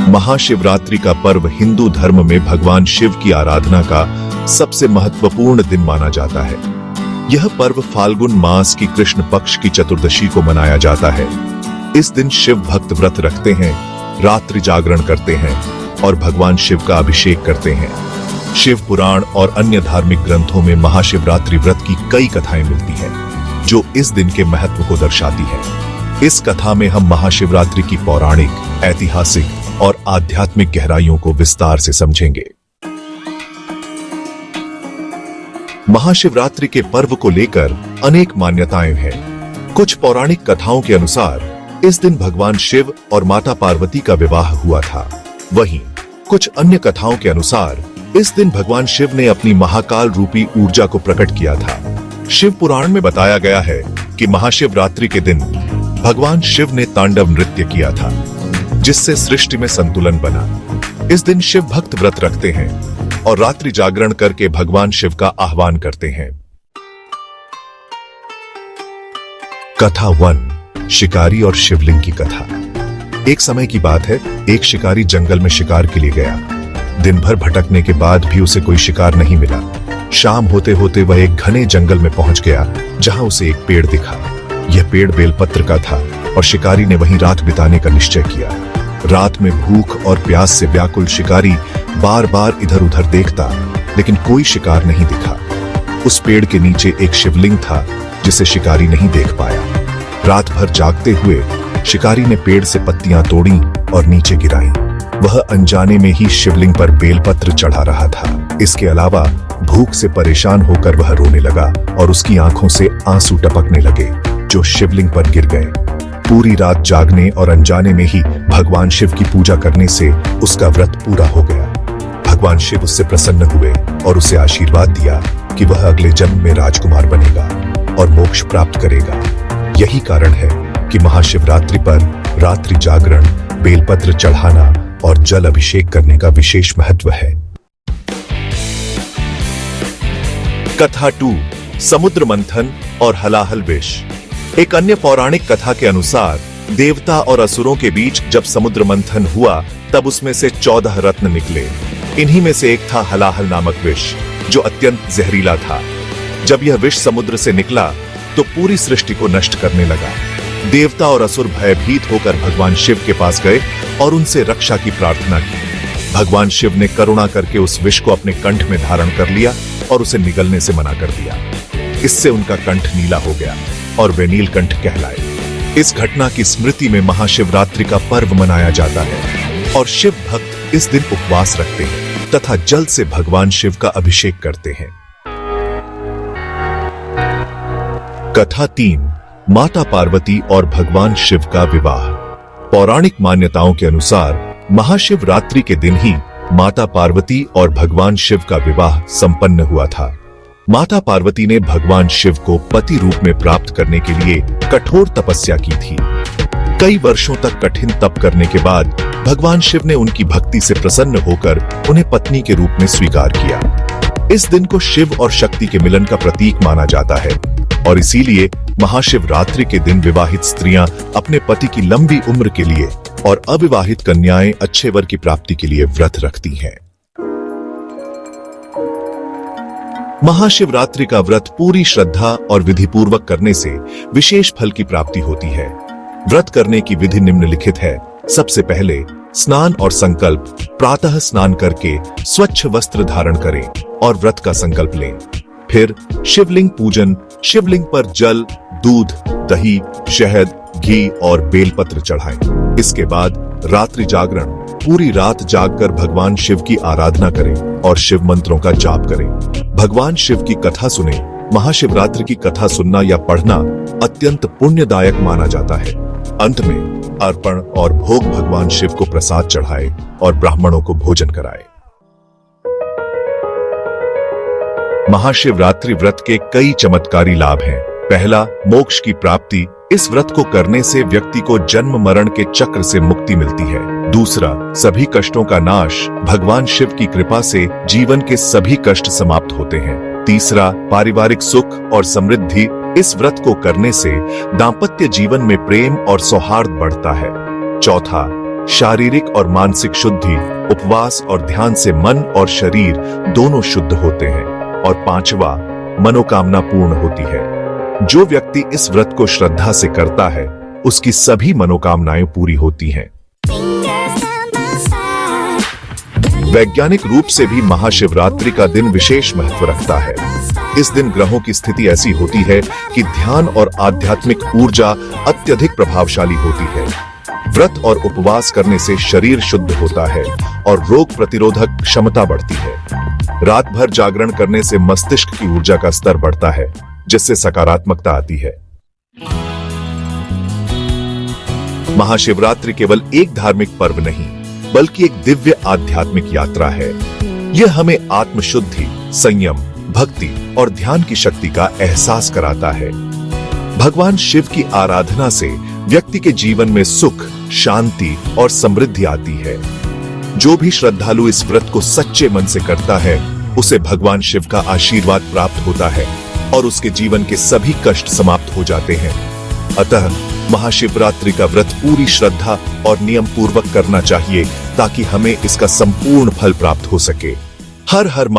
महाशिवरात्रि का पर्व हिंदू धर्म में भगवान शिव की आराधना का सबसे महत्वपूर्ण दिन माना जाता है। यह पर्व फाल्गुन मास की कृष्ण पक्ष की चतुर्दशी को मनाया जाता है। इस दिन शिव भक्त व्रत रखते हैं, रात्रि जागरण करते हैं और भगवान शिव का अभिषेक करते हैं। शिव पुराण और अन्य धार्मिक ग्रंथों में महाशिवरात्रि व्रत की कई कथाएं मिलती हैं, जो इस दिन के महत्व को दर्शाती हैं। इस कथा में हम महाशिवरात्रि की पौराणिक, ऐतिहासिक और आध्यात्मिक गहराइयों को विस्तार से समझेंगे। महाशिवरात्रि के पर्व को लेकर अनेक मान्यताएं हैं। कुछ पौराणिक कथाओं के अनुसार इस दिन भगवान शिव और माता पार्वती का विवाह हुआ था। वहीं कुछ अन्य कथाओं के अनुसार इस दिन भगवान शिव ने अपनी महाकाल रूपी ऊर्जा को प्रकट किया था। शिव पुराण में बताया गया है कि महाशिवरात्रि के दिन भगवान शिव ने तांडव नृत्य किया था, जिससे सृष्टि में संतुलन बना। इस दिन शिव भक्त व्रत रखते हैं और रात्रि जागरण करके भगवान शिव का आह्वान करते हैं। कथा 1, शिकारी और शिवलिंग की कथा। एक समय की बात है, एक शिकारी जंगल में शिकार के लिए गया। दिन भर भटकने के बाद भी उसे कोई शिकार नहीं मिला। शाम होते होते वह एक घने जंगल में पहुंच गया, जहां उसे एक पेड़ दिखा। यह पेड़ बेलपत्र का था और शिकारी ने वहीं रात बिताने का निश्चय किया। रात में भूख और प्यास से व्याकुल शिकारी बार बार इधर उधर देखता, लेकिन कोई शिकार नहीं दिखा। उस पेड़ के नीचे एक शिवलिंग था, जिसे शिकारी नहीं देख पाया। रात भर जागते हुए शिकारी ने पेड़ से पत्तियां तोड़ी और नीचे गिराई। वह अनजाने में ही शिवलिंग पर बेलपत्र चढ़ा रहा था। इसके अलावा भूख से परेशान होकर वह रोने लगा और उसकी आंखों से आंसू टपकने लगे, जो शिवलिंग पर गिर गए। पूरी रात जागने और अनजाने में ही भगवान शिव की पूजा करने से उसका व्रत पूरा हो गया। भगवान शिव उससे प्रसन्न हुए और उसे आशीर्वाद दिया कि वह अगले जन्म में राजकुमार बनेगा और मोक्ष प्राप्त करेगा। यही कारण है कि महाशिवरात्रि पर रात्रि जागरण, बेलपत्र चढ़ाना और जल अभिषेक करने का विशेष महत्व है। कथा 2, समुद्र मंथन और हलाहल विष। एक अन्य पौराणिक कथा के अनुसार देवता और असुरों के बीच जब समुद्र मंथन हुआ, तब उसमें से 14 रत्न निकले। इन्हीं में से एक था हलाहल नामक विष, जो अत्यंत जहरीला था। जब यह विष समुद्र से निकला तो पूरी सृष्टि को नष्ट करने लगा। देवता और असुर भयभीत होकर भगवान शिव के पास गए और उनसे रक्षा की प्रार्थना की। भगवान शिव ने करुणा करके उस विष को अपने कंठ में धारण कर लिया और उसे निगलने से मना कर दिया। इससे उनका कंठ नीला हो गया और वे नीलकंठ कहलाए। इस घटना की स्मृति में महाशिवरात्रि का पर्व मनाया जाता है और शिव भक्त इस दिन उपवास रखते हैं तथा जल से भगवान शिव का अभिषेक करते हैं। कथा 3, माता पार्वती और भगवान शिव का विवाह। पौराणिक मान्यताओं के अनुसार महाशिवरात्रि के दिन ही माता पार्वती और भगवान शिव का विवाह संपन्न हुआ था। माता पार्वती ने भगवान शिव को पति रूप में प्राप्त करने के लिए कठोर तपस्या की थी। कई वर्षों तक कठिन तप करने के बाद भगवान शिव ने उनकी भक्ति से प्रसन्न होकर उन्हें पत्नी के रूप में स्वीकार किया। इस दिन को शिव और शक्ति के मिलन का प्रतीक माना जाता है और इसीलिए महाशिवरात्रि के दिन विवाहित स्त्रियां अपने पति की लंबी उम्र के लिए और अविवाहित कन्याएं अच्छे वर की प्राप्ति के लिए व्रत रखती हैं। महाशिवरात्रि का व्रत पूरी श्रद्धा और विधिपूर्वक करने से विशेष फल की प्राप्ति होती है। व्रत करने की विधि निम्नलिखित है। सबसे पहले स्नान और संकल्प। प्रातः स्नान करके स्वच्छ वस्त्र धारण करें और व्रत का संकल्प लें। फिर शिवलिंग पूजन। शिवलिंग पर जल, दूध, दही, शहद, घी और बेलपत्र चढ़ाएं। इसके बाद रात्रि जागरण। पूरी रात जागकर भगवान शिव की आराधना करें और शिव मंत्रों का जाप करें। भगवान शिव की कथा सुने। महाशिवरात्रि की कथा सुनना या पढ़ना अत्यंत पुण्यदायक माना जाता है। अंत में अर्पण और भोग भगवान शिव को प्रसाद चढ़ाए और ब्राह्मणों को भोजन कराए। महाशिवरात्रि व्रत के कई चमत्कारी लाभ हैं। पहला, मोक्ष की प्राप्ति। इस व्रत को करने से व्यक्ति को जन्म मरण के चक्र से मुक्ति मिलती है। दूसरा, सभी कष्टों का नाश। भगवान शिव की कृपा से जीवन के सभी कष्ट समाप्त होते हैं। तीसरा, पारिवारिक सुख और समृद्धि। इस व्रत को करने से दांपत्य जीवन में प्रेम और सौहार्द बढ़ता है। चौथा, शारीरिक और मानसिक शुद्धि, उपवास और ध्यान से मन और शरीर दोनों शुद्ध होते हैं। और पांचवा, मनोकामना पूर्ण होती है। जो व्यक्ति इस व्रत को श्रद्धा से करता है, उसकी सभी मनोकामनाएं पूरी होती हैं। वैज्ञानिक रूप से भी महाशिवरात्रि का दिन विशेष महत्व रखता है। इस दिन ग्रहों की स्थिति ऐसी होती है कि ध्यान और आध्यात्मिक ऊर्जा अत्यधिक प्रभावशाली होती है। व्रत और उपवास करने से शरीर शुद्ध होता है और रोग प्रतिरोधक क्षमता बढ़ती है। रात भर जागरण करने से मस्तिष्क की ऊर्जा का स्तर बढ़ता है, जिससे सकारात्मकता आती है। महाशिवरात्रि केवल एक धार्मिक पर्व नहीं, बल्कि एक दिव्य आध्यात्मिक यात्रा है। यह हमें आत्मशुद्धि, संयम, भक्ति और ध्यान की शक्ति का एहसास कराता है। भगवान शिव की आराधना से व्यक्ति के जीवन में सुख, शांति और समृद्धि आती है। जो भी श्रद्धालु इस व्रत को सच्चे मन से करता है, उसे भगवान शिव का आशीर्वाद प्राप्त होता है और उसके जीवन के सभी कष्ट समाप्त हो जाते हैं। अतः महाशिवरात्रि का व्रत पूरी श्रद्धा और नियम पूर्वक करना चाहिए, ताकि हमें इसका संपूर्ण फल प्राप्त हो सके। हर हर